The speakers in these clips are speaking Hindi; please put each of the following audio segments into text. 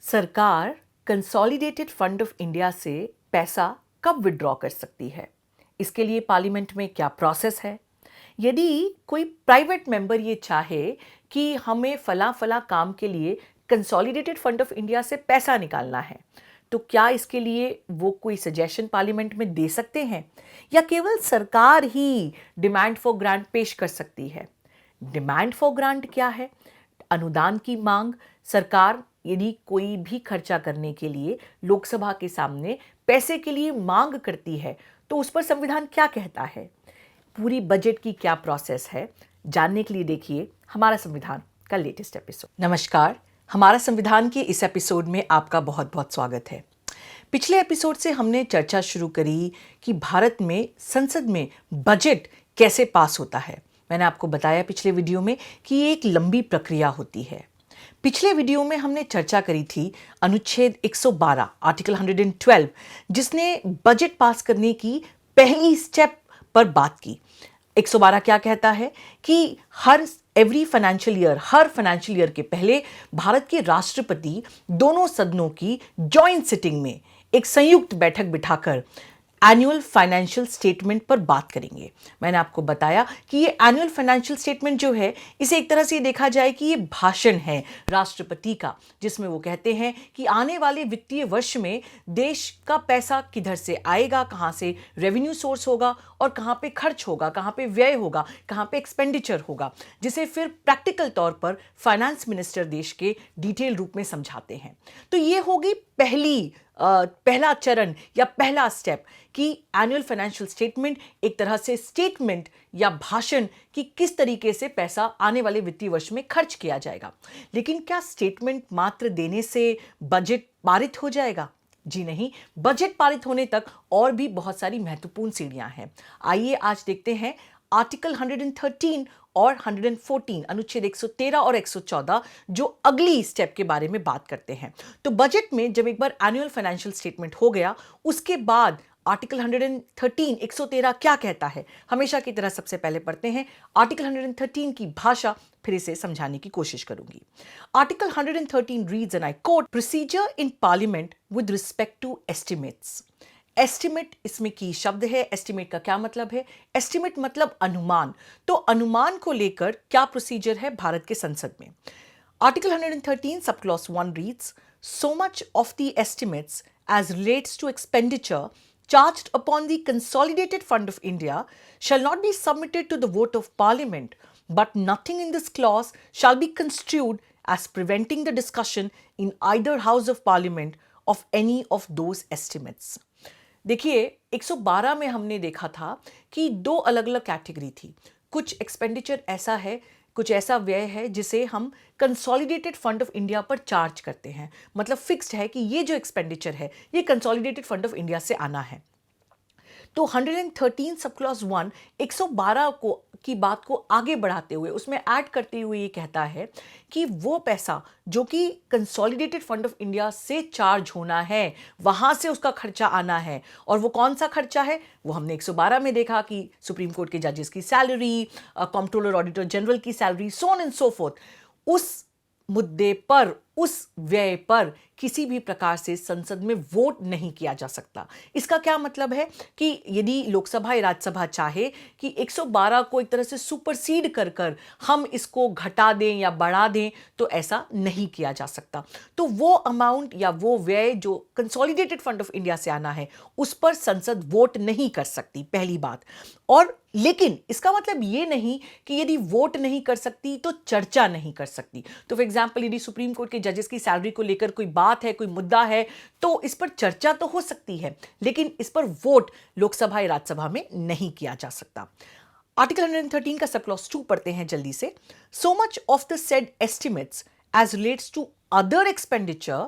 सरकार कंसोलिडेटेड फंड ऑफ इंडिया से पैसा कब विड्रॉ कर सकती है? इसके लिए पार्लियामेंट में क्या प्रोसेस है? यदि कोई प्राइवेट मेंबर ये चाहे कि हमें फला फला काम के लिए कंसोलिडेटेड फंड ऑफ इंडिया से पैसा निकालना है, तो क्या इसके लिए वो कोई सजेशन पार्लियामेंट में दे सकते हैं या केवल सरकार ही डिमांड फॉर ग्रांट पेश कर सकती है? डिमांड फॉर ग्रांट क्या है? अनुदान की मांग। सरकार यदि कोई भी खर्चा करने के लिए लोकसभा के सामने पैसे के लिए मांग करती है तो उस पर संविधान क्या कहता है? पूरी बजट की क्या प्रोसेस है? जानने के लिए देखिए हमारा संविधान का लेटेस्ट एपिसोड। नमस्कार, हमारा संविधान के इस एपिसोड में आपका बहुत बहुत स्वागत है। पिछले एपिसोड से हमने चर्चा शुरू करी कि भारत में संसद में बजट कैसे पास होता है। मैंने आपको बताया पिछले वीडियो में कि ये एक लंबी प्रक्रिया होती है। पिछले वीडियो में हमने चर्चा करी थी अनुच्छेद 112 आर्टिकल 112, जिसने बजट पास करने की पहली स्टेप पर बात की। 112 क्या कहता है कि हर फाइनेंशियल ईयर के पहले भारत के राष्ट्रपति दोनों सदनों की जॉइंट सिटिंग में एक संयुक्त बैठक बिठाकर एनुअल फाइनेंशियल स्टेटमेंट पर बात करेंगे। मैंने आपको बताया कि ये एनुअल फाइनेंशियल स्टेटमेंट जो है, इसे एक तरह से देखा जाए कि ये भाषण है राष्ट्रपति का, जिसमें वो कहते हैं कि आने वाले वित्तीय वर्ष में देश का पैसा किधर से आएगा, कहाँ से रेवेन्यू सोर्स होगा और कहाँ पे खर्च होगा, कहाँ पे व्यय होगा, कहाँ पे एक्सपेंडिचर होगा, जिसे फिर प्रैक्टिकल तौर पर फाइनेंस मिनिस्टर देश के डिटेल रूप में समझाते हैं। तो ये होगी पहला चरण या पहला स्टेप कि एनुअल फाइनेंशियल स्टेटमेंट एक तरह से स्टेटमेंट या भाषण कि किस तरीके से पैसा आने वाले वित्तीय वर्ष में खर्च किया जाएगा। लेकिन क्या स्टेटमेंट मात्र देने से बजट पारित हो जाएगा? जी नहीं, बजट पारित होने तक और भी बहुत सारी महत्वपूर्ण सीढ़ियां हैं। आइए आज देखते हैं आर्टिकल 113 और 114, अनुच्छेद 113 और 114, जो अगली स्टेप के बारे में बात करते हैं। तो बजट में जब एक बार एनुअल फाइनेंशियल स्टेटमेंट हो गया, उसके बाद आर्टिकल 113 113 क्या कहता है, हमेशा की तरह सबसे पहले पढ़ते हैं आर्टिकल 113 की भाषा, फिर इसे समझाने की कोशिश करूंगी। Article 113 reads and I quote, procedure in parliament with respect to estimates. Estimate इसमें की शब्द है। एस्टिमेट का क्या मतलब है? एस्टिमेट मतलब अनुमान। तो अनुमान को लेकर क्या प्रोसीजर है भारत के संसद में? आर्टिकल 113 सब clause 1 reads, so much of the estimates as relates to expenditure charged upon the consolidated fund of India shall not be submitted to the vote of parliament, but nothing in this clause shall be construed as preventing the discussion in either house of parliament of any of those estimates. देखिए 112 में हमने देखा था कि दो अलग अलग कैटेगरी थी। कुछ एक्सपेंडिचर ऐसा है, कुछ ऐसा व्यय है जिसे हम कंसोलिडेटेड फंड ऑफ इंडिया पर चार्ज करते हैं, मतलब फिक्स्ड है कि ये जो एक्सपेंडिचर है ये कंसोलिडेटेड फंड ऑफ इंडिया से आना है। तो 113 सब क्लॉज 1 112 की बात को आगे बढ़ाते हुए, उसमें ऐड करते हुए ये कहता है कि वो पैसा जो कि कंसोलिडेटेड फंड ऑफ इंडिया से चार्ज होना है, वहां से उसका खर्चा आना है। और वो कौन सा खर्चा है? वो हमने 112 में देखा कि सुप्रीम कोर्ट के जजेस की सैलरी, कंट्रोलर ऑडिटर जनरल की salary, so on and so fourth. उस मुद्दे पर, उस व्यय पर किसी भी प्रकार से संसद में वोट नहीं किया जा सकता। इसका क्या मतलब है कि यदि लोकसभा या राज्यसभा चाहे कि 112 को एक तरह से सुपरसीड कर कर हम इसको घटा दें या बढ़ा दें, तो ऐसा नहीं किया जा सकता। तो वो अमाउंट या वो व्यय जो कंसोलिडेटेड फंड ऑफ इंडिया से आना है, उस पर संसद वोट नहीं कर सकती, पहली बात। और लेकिन इसका मतलब ये नहीं कि यदि वोट नहीं कर सकती तो चर्चा नहीं कर सकती। तो फॉर एग्जांपल यदि सुप्रीम कोर्ट के जजेस की सैलरी को लेकर कोई बात है, कोई मुद्दा है, तो इस पर चर्चा तो हो सकती है, लेकिन इस पर वोट लोकसभा या राज्यसभा में नहीं किया जा सकता। आर्टिकल 113 का सब क्लॉज 2 पढ़ते हैं जल्दी से। So much of the said estimates as relates to other expenditure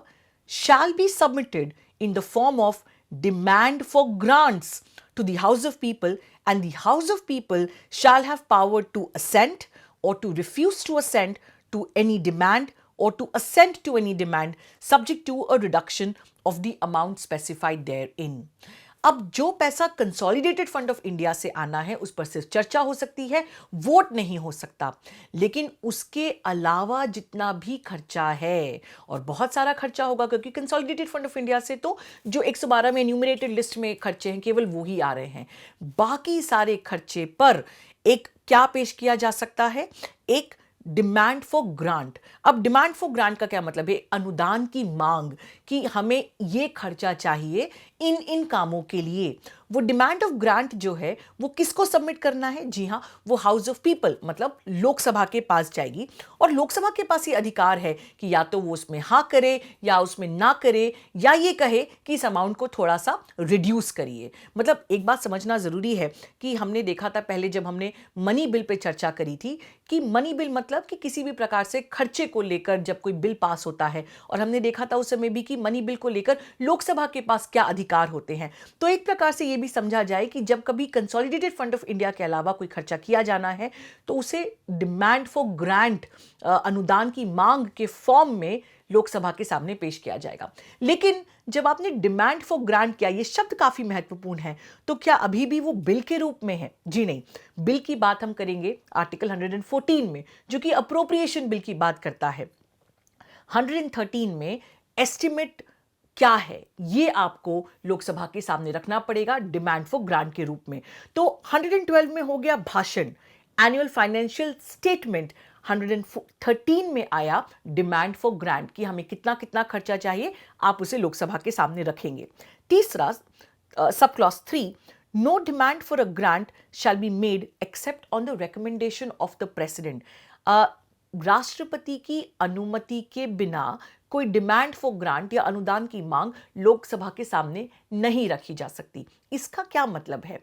shall be submitted in the form of demand for grants to the House of People, and the House of People shall have power to assent or to refuse to assent to any demand or to assent to any demand subject to a reduction of the amount specified therein. अब जो पैसा कंसोलिडेटेड फंड ऑफ इंडिया से आना है उस पर सिर्फ चर्चा हो सकती है, वोट नहीं हो सकता। लेकिन उसके अलावा जितना भी खर्चा है, और बहुत सारा खर्चा होगा क्योंकि कंसोलिडेटेड फंड ऑफ इंडिया से तो जो 112 में एन्यूमरेटेड लिस्ट में खर्चे हैं केवल वो ही आ रहे हैं। बाकी सारे खर्चे पर एक क्या पेश किया जा सकता है, एक डिमांड फॉर ग्रांट। अब डिमांड फॉर ग्रांट का क्या मतलब है? अनुदान की मांग कि हमें ये खर्चा चाहिए इन इन कामों के लिए। वो डिमांड ऑफ ग्रांट जो है वो किसको सबमिट करना है? जी हां, वो हाउस ऑफ पीपल मतलब लोकसभा के पास जाएगी, और लोकसभा के पास ये अधिकार है कि या तो वो उसमें हाँ करे या उसमें ना करे, या ये कहे कि इस अमाउंट को थोड़ा सा रिड्यूस करिए। मतलब एक बात समझना जरूरी है कि हमने देखा था पहले जब हमने मनी बिल पे चर्चा करी थी कि मनी बिल मतलब कि किसी भी प्रकार से खर्चे को लेकर जब कोई बिल पास होता है, और हमने देखा था उस समय भी कि मनी बिल को लेकर लोकसभा के पास क्या अधिकार होते हैं। तो एक प्रकार से यह भी समझा जाए कि जब कभी कंसोलिडेटेड फंड ऑफ इंडिया के अलावा कोई खर्चा किया जाना है तो उसे डिमांड फॉर ग्रांट, अनुदान की मांग के फॉर्म में लोकसभा के सामने पेश किया जाएगा। लेकिन जब आपने डिमांड फॉर ग्रांट किया, ये शब्द काफी महत्वपूर्ण है, तो क्या अभी भी वो बिल के रूप में है? जी नहीं, बिल की बात हम करेंगे आर्टिकल 114 में, जो कि अप्रोप्रिएशन बिल की बात करता है। 113 में एस्टिमेट क्या है ये आपको लोकसभा के सामने रखना पड़ेगा डिमांड फॉर ग्रांट के रूप में। तो 112 में हो गया भाषण, एनुअल फाइनेंशियल स्टेटमेंट। 113 में आया डिमांड फॉर ग्रांट कि हमें कितना कितना खर्चा चाहिए, आप उसे लोकसभा के सामने रखेंगे। तीसरा, sub clause 3, no demand for a grant shall be made except on the recommendation of the president. राष्ट्रपति की अनुमति के बिना कोई डिमांड फॉर ग्रांट या अनुदान की मांग लोकसभा के सामने नहीं रखी जा सकती। इसका क्या मतलब है?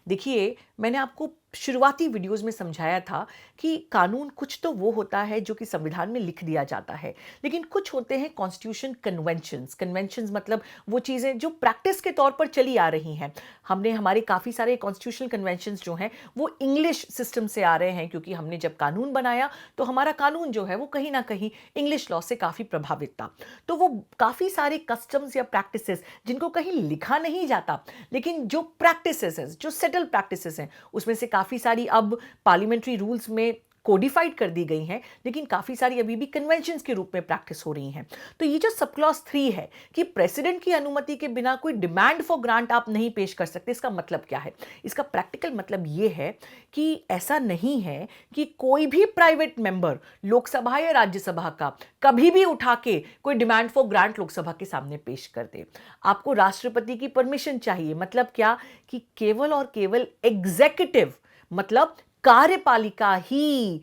देखिए, मैंने आपको शुरुआती वीडियोस में समझाया था कि कानून कुछ तो वो होता है जो कि संविधान में लिख दिया जाता है, लेकिन कुछ होते हैं कॉन्स्टिट्यूशन कन्वेंशंस। कन्वेंशंस मतलब वो चीज़ें जो प्रैक्टिस के तौर पर चली आ रही हैं। हमने हमारे काफ़ी सारे कॉन्स्टिट्यूशनल कन्वेंशंस जो हैं वो इंग्लिश सिस्टम से आ रहे हैं, क्योंकि हमने जब कानून बनाया तो हमारा कानून जो है वो कहीं ना कहीं इंग्लिश लॉ से काफ़ी प्रभावित था। तो वो काफ़ी सारे कस्टम्स या प्रैक्टिसेस जिनको कहीं लिखा नहीं जाता, लेकिन जो प्रैक्टिसेस हैं, जो सेटल प्रैक्टिसेस हैं, उसमें से काफ़ी सारी अब पार्लियामेंट्री रूल्स में कोडिफाइड कर दी गई हैं, लेकिन काफ़ी सारी अभी भी कन्वेंशंस के रूप में प्रैक्टिस हो रही हैं। तो ये जो सब क्लॉज 3 है कि प्रेसिडेंट की अनुमति के बिना कोई डिमांड फॉर ग्रांट आप नहीं पेश कर सकते, इसका मतलब क्या है? इसका प्रैक्टिकल मतलब ये है कि ऐसा नहीं है कि कोई भी प्राइवेट मेंबर लोकसभा या राज्यसभा का कभी भी उठा के कोई डिमांड फॉर ग्रांट लोकसभा के सामने पेश कर दे। आपको राष्ट्रपति की परमिशन चाहिए। मतलब क्या? कि केवल और केवल एग्जीक्यूटिव मतलब कार्यपालिका ही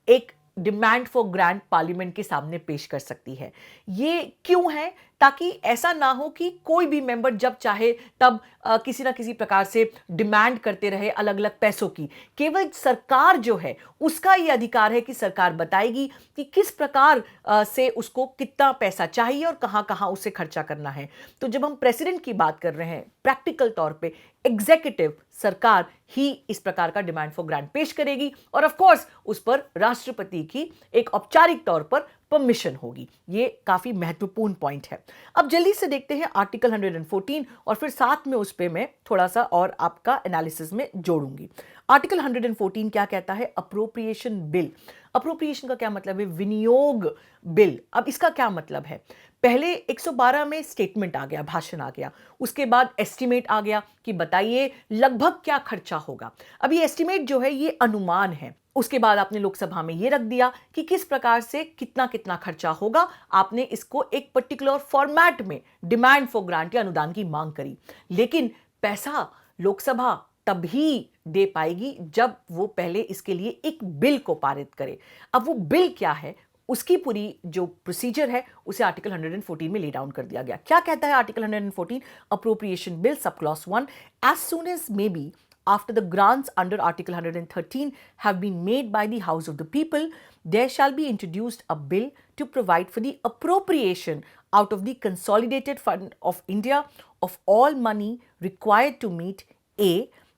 एक डिमांड फॉर ग्रांट पार्लियामेंट के सामने पेश कर सकती है। ये क्यों है? ताकि ऐसा ना हो कि कोई भी मेंबर जब चाहे तब किसी ना किसी प्रकार से डिमांड करते रहे अलग अलग पैसों की। केवल सरकार जो है उसका ये अधिकार है कि सरकार बताएगी कि किस प्रकार से उसको कितना पैसा चाहिए और कहां कहां उसे खर्चा करना है। तो जब हम प्रेसिडेंट की बात कर रहे हैं, प्रैक्टिकल तौर पे एग्जीक्यूटिव सरकार ही इस प्रकार का डिमांड फॉर ग्रांट पेश करेगी, और ऑफ कोर्स उस पर राष्ट्रपति की एक औपचारिक तौर पर परमिशन होगी। ये काफी महत्वपूर्ण पॉइंट है। अब जल्दी से देखते हैं आर्टिकल 114, और फिर साथ में उस पे मैं थोड़ा सा और आपका एनालिसिस में जोड़ूंगी। आर्टिकल 114 क्या कहता है? Appropriation bill. अप्रोप्रिएशन का क्या मतलब है? विनियोग बिल। अब इसका क्या मतलब है? पहले 112 में स्टेटमेंट आ गया, भाषण आ गया, उसके बाद एस्टिमेट आ गया कि बताइए लगभग क्या खर्चा होगा। अब ये एस्टिमेट जो है ये अनुमान है। उसके बाद आपने लोकसभा में ये रख दिया कि किस प्रकार से कितना कितना खर्चा होगा। आपने इसको एक पर्टिकुलर फॉर्मेट में डिमांड फॉर ग्रांट या अनुदान की मांग करी। लेकिन पैसा लोकसभा तभी दे पाएगी जब वो पहले इसके लिए एक बिल को पारित करे। अब वो बिल क्या है, उसकी पूरी जो प्रोसीजर है उसे आर्टिकल 114 में ले डाउन कर दिया गया। क्या कहता है article 114? Appropriation bill sub clause 1, as soon as may be after the grants under Article 113 have been made by the House of the People, there shall be introduced a bill to provide for the appropriation out of the Consolidated Fund of India of all money required to meet A,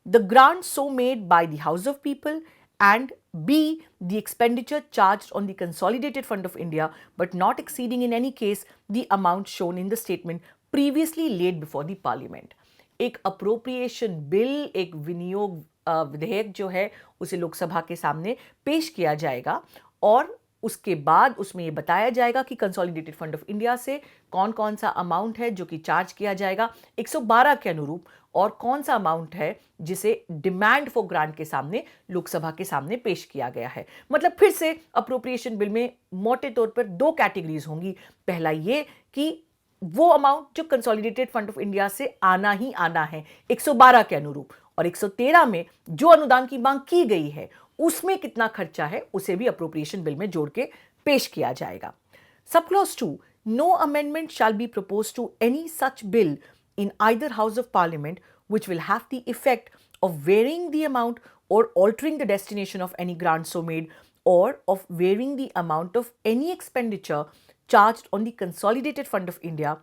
the grant so made by the House of People, and B, the expenditure charged on the Consolidated Fund of India but not exceeding in any case the amount shown in the statement previously laid before the Parliament. एक अप्रोप्रिएशन बिल, एक विनियोग विधेयक जो है उसे लोकसभा के सामने पेश किया जाएगा और उसके बाद उसमें यह बताया जाएगा कि कंसोलिडेटेड फंड ऑफ इंडिया से कौन कौन सा अमाउंट है जो कि चार्ज किया जाएगा 112 के अनुरूप, और कौन सा अमाउंट है जिसे डिमांड फॉर ग्रांट के सामने लोकसभा के सामने पेश किया गया है। मतलब फिर से अप्रोप्रिएशन बिल में मोटे तौर पर दो कैटेगरीज होंगी। पहला ये कि वो अमाउंट जो कंसोलिडेटेड फंड ऑफ इंडिया से आना ही आना है 112 के अनुरूप, और 113 में जो अनुदान की मांग की गई है उसमें कितना खर्चा है उसे भी अप्रोप्रिएशन बिल में जोड़ के पेश किया जाएगा। Sub clause 2, no amendment shall be proposed to any such bill in either house of parliament which will have the effect of varying the amount or altering the destination of any grant so made, or of varying the amount of any expenditure charged on the consolidated fund of India,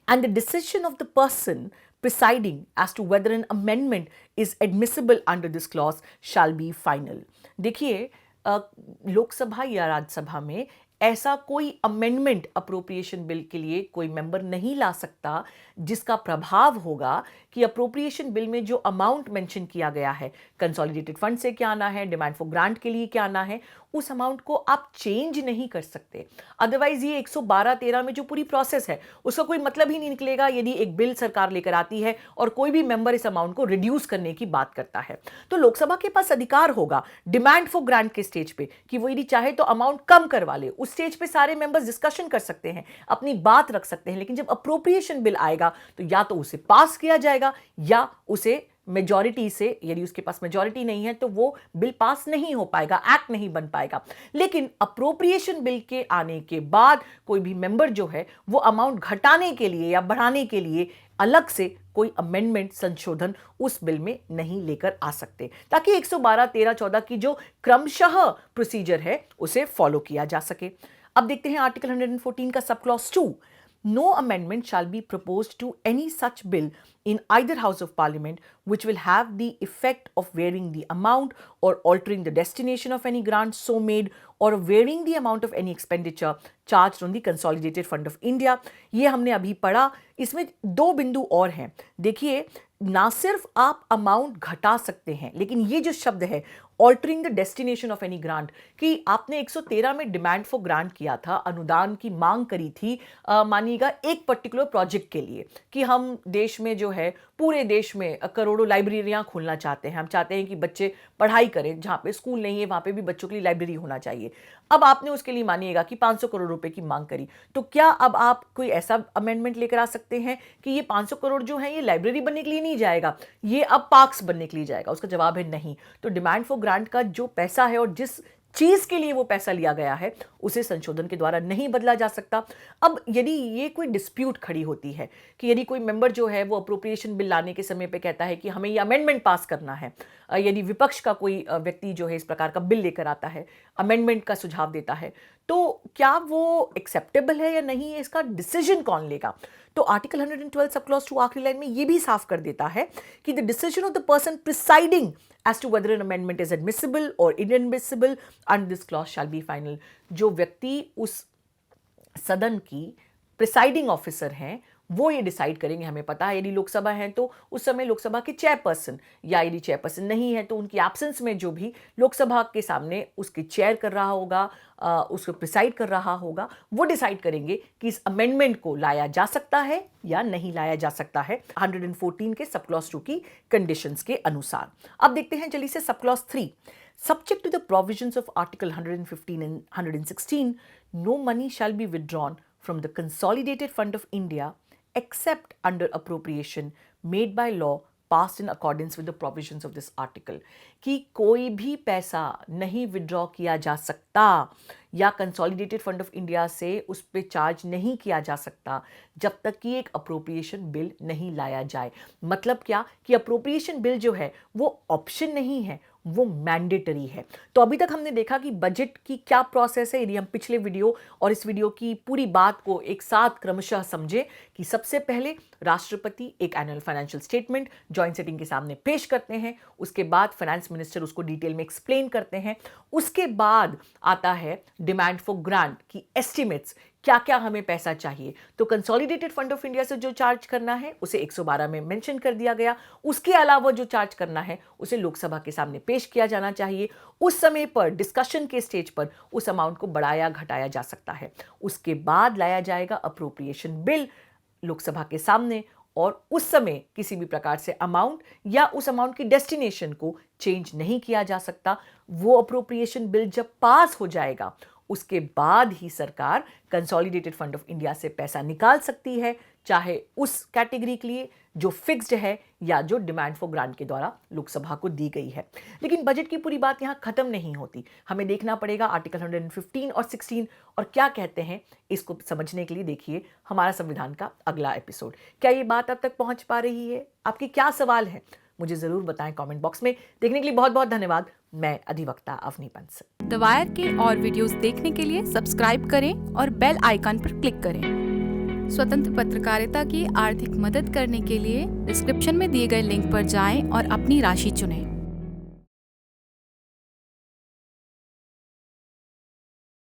and the decision of the person presiding as to whether an amendment is admissible under this clause shall be final. देखिए, लोकसभा या राज्यसभा में ऐसा कोई अमेंडमेंट अप्रोप्रिएशन बिल के लिए कोई मेंबर नहीं ला सकता जिसका प्रभाव होगा कि अप्रोप्रिएशन बिल में जो अमाउंट मेंशन किया गया है, कंसोलिडेटेड फंड से क्या आना है, डिमांड फॉर ग्रांट के लिए क्या आना है, उस अमाउंट को आप चेंज नहीं कर सकते। अदरवाइज ये 112-13 में जो पूरी प्रोसेस है उसका कोई मतलब ही नहीं निकलेगा यदि एक बिल सरकार लेकर आती है और कोई भी मेंबर इस अमाउंट को रिड्यूस करने की बात करता है। तो लोकसभा के पास अधिकार होगा डिमांड फॉर ग्रांट के स्टेज पे कि वो यदि चाहे तो अमाउंट कम करवा ले। उस स्टेज पे सारे मेंबर्स डिस्कशन कर सकते हैं, अपनी बात रख सकते हैं। लेकिन जब अप्रोप्रिएशन बिल आएगा तो या तो उसे पास किया जाएगा या उसे मेजॉरिटी से, यदि उसके पास मेजॉरिटी नहीं है तो वो बिल पास नहीं हो पाएगा, एक्ट नहीं बन पाएगा। लेकिन अप्रोप्रिएशन बिल के आने के बाद कोई भी मेंबर जो है वो अमाउंट घटाने के लिए या बढ़ाने के लिए अलग से कोई अमेंडमेंट, संशोधन उस बिल में नहीं लेकर आ सकते, ताकि 112, 13, 14 की जो क्रमशः प्रोसीजर है उसे फॉलो किया जा सके। अब देखते हैं आर्टिकल 114 का सब clause 2। No amendment shall be proposed to any such bill in either house of parliament which will have the effect of varying the amount or altering the destination of any grant so made, or varying the amount of any expenditure charged on the consolidated fund of India। ये हमने अभी पढ़ा। इसमें दो बिंदु और हैं। देखिए, ना सिर्फ आप अमाउंट घटा सकते हैं, लेकिन ये जो शब्द है altering the destination of any grant, कि आपने 113 में डिमांड फॉर ग्रांट किया था, अनुदान की मांग करी थी, मानिएगा एक पर्टिकुलर प्रोजेक्ट के लिए, कि हम देश में जो है पूरे देश में करोड़ों लाइब्रेरियां खोलना चाहते हैं। हम चाहते हैं कि बच्चे पढ़ाई करें, जहां पे स्कूल नहीं है वहां पे भी बच्चों के लिए लाइब्रेरी होना चाहिए। अब आपने उसके लिए मानिएगा कि 500 करोड़ रुपए की मांग करी, तो क्या अब आप कोई ऐसा अमेंडमेंट लेकर आ सकते हैं कि ये 500 करोड़ जो है ये लाइब्रेरी बनने के लिए नहीं जाएगा, ये अब पार्क्स बनने के लिए जाएगा? उसका जवाब है नहीं। तो डिमांड फॉर ग्रांट का जो पैसा है और जिस चीज के लिए वो पैसा लिया गया है उसे संशोधन के द्वारा नहीं बदला जा सकता। अब यदि ये कोई डिस्प्यूट खड़ी होती है कि यदि कोई मेंबर जो है वो अप्रोप्रिएशन बिल लाने के समय पे कहता है कि हमें ये अमेंडमेंट पास करना है, यदि विपक्ष का कोई व्यक्ति जो है इस प्रकार का बिल लेकर आता है, अमेंडमेंट का सुझाव देता है, तो क्या वो एक्सेप्टेबल है या नहीं है, इसका डिसीजन कौन लेगा? तो आर्टिकल 112 सब क्लॉज 2 आखिरी लाइन में ये भी साफ कर देता है कि the decision of the person presiding as to whether an amendment is admissible or inadmissible under this clause shall be final। जो व्यक्ति उस सदन की प्रिसाइडिंग ऑफिसर हैं वो ये डिसाइड करेंगे। हमें पता है यदि लोकसभा है तो उस समय लोकसभा के चेयरपर्सन, या यदि चेयरपर्सन नहीं है तो उनकी एब्सेंस में जो भी लोकसभा के सामने उसके चेयर कर रहा होगा, उसको प्रिसाइड कर रहा होगा, वो डिसाइड करेंगे कि इस अमेंडमेंट को लाया जा सकता है या नहीं लाया जा सकता है 114 के सब क्लॉज 2 की कंडीशंस के अनुसार। अब देखते हैं जल्दी से सब clause 3। Subject to the provisions of Article 115 and 116, no money shall be withdrawn from the Consolidated Fund of India except under appropriation made by law passed in accordance with the provisions of this article। कि कोई भी पैसा नहीं विड्रॉ किया जा सकता या कंसोलिडेटेड फंड ऑफ इंडिया से उस पर चार्ज नहीं किया जा सकता जब तक कि एक अप्रोप्रिएशन बिल नहीं लाया जाए। मतलब क्या कि अप्रोप्रिएशन बिल जो है वो ऑप्शन नहीं है, वो मैंडेटरी है। तो अभी तक हमने देखा कि बजट की क्या प्रोसेस है। यदि हम पिछले वीडियो और इस वीडियो की पूरी बात को एक साथ क्रमशः समझे कि सबसे पहले राष्ट्रपति एक annual financial statement joint sitting के सामने पेश करते हैं, उसके बाद फाइनेंस मिनिस्टर उसको डिटेल में एक्सप्लेन करते हैं, उसके बाद आता है डिमांड फॉर ग्रांट की एस्टिमेट्स क्या क्या हमें पैसा चाहिए। तो कंसोलिडेटेड फंड ऑफ इंडिया से जो चार्ज करना है उसे 112 में मेंशन कर दिया गया। उसके अलावा जो चार्ज करना है उसे लोकसभा के सामने पेश किया जाना चाहिए। उस समय पर डिस्कशन के स्टेज पर उस अमाउंट को बढ़ाया घटाया जा सकता है। उसके बाद लाया जाएगा अप्रोप्रिएशन बिल लोकसभा के सामने, और उस समय किसी भी प्रकार से अमाउंट या उस अमाउंट की डेस्टिनेशन को चेंज नहीं किया जा सकता। वो अप्रोप्रिएशन बिल जब पास हो जाएगा उसके बाद ही सरकार कंसोलिडेटेड फंड ऑफ इंडिया से पैसा निकाल सकती है, चाहे उस कैटेगरी के लिए जो फिक्स्ड है या जो डिमांड फॉर ग्रांट के द्वारा लोकसभा को दी गई है। लेकिन बजट की पूरी बात यहाँ खत्म नहीं होती। हमें देखना पड़ेगा आर्टिकल 115 और 16 और क्या कहते हैं। इसको समझने के लिए देखिए हमारा संविधान का अगला एपिसोड। क्या ये बात अब तक पहुंच पा रही है? आपके क्या सवाल हैं मुझे जरूर बताएं कमेंट बॉक्स में। देखने के लिए बहुत बहुत धन्यवाद। मैं अधिवक्ता अवनी पंस। द वायर के और वीडियोस देखने के लिए सब्सक्राइब करें और बेल आइकन पर क्लिक करें। स्वतंत्र पत्रकारिता की आर्थिक मदद करने के लिए डिस्क्रिप्शन में दिए गए लिंक पर जाएं और अपनी राशि चुनें।